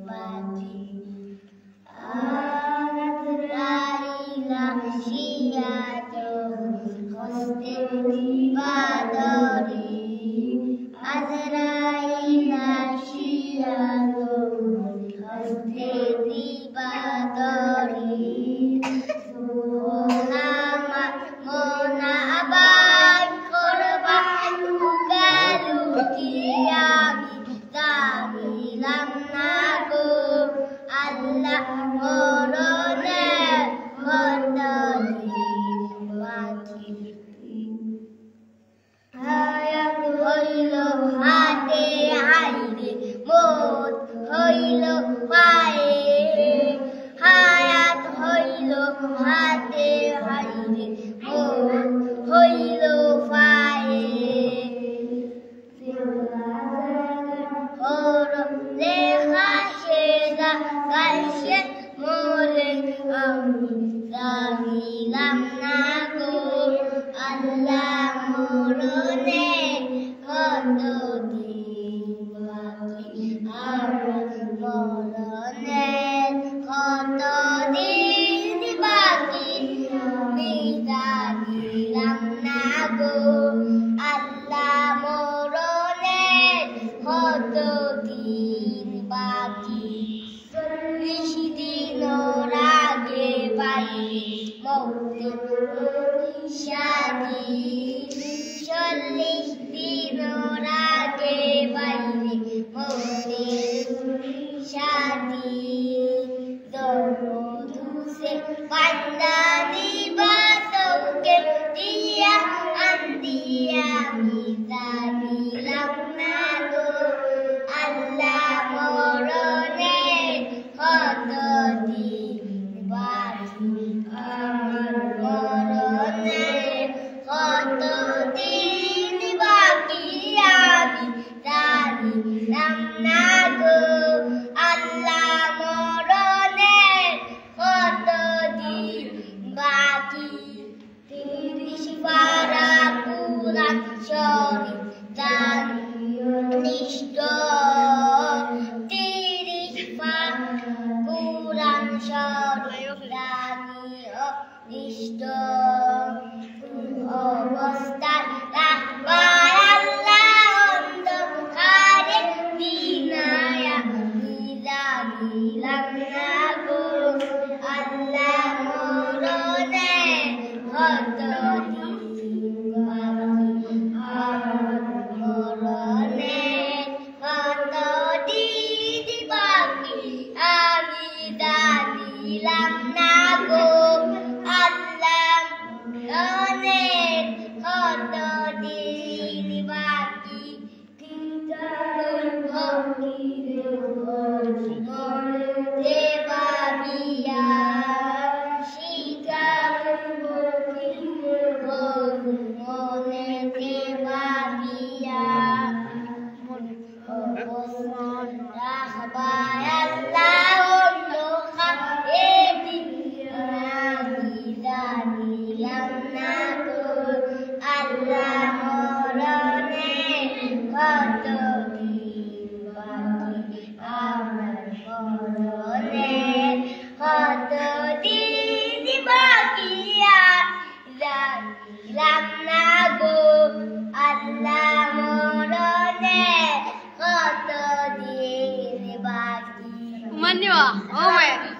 বাকি আজরাইলা শিয়াত হস্তে দিবাদরি আজরাইলা শিয়াত হস্তে দিবাদরি Allah morone hodani baki hayat hoilo hate aire mot hoilo pae hayat hoilo hate aire mot hoilo pae Gaishe more ami zagilam nago Allah morone hodo diwaki amar morone hodo diwaki zagilam nago Allah morone hodo diwaki Rage bai mautin shadi Chollish dino rage bai mautin shadi Dono duse pandani basauke dia andiya mizani lamnago Allah morone hododi baki amar morone hododi baki abi dari namnago Allah morone hododi baki tirish para puran shori dan nishdo Nishto অবস্থান রাখবার আল্লাহ অন্ধকারে দিনায়া নিজাগিলাম না গো আল্লাহ মরণে হত মরণে হত দিবাকি আমি দাদিলাম না গো Manyo, oh my.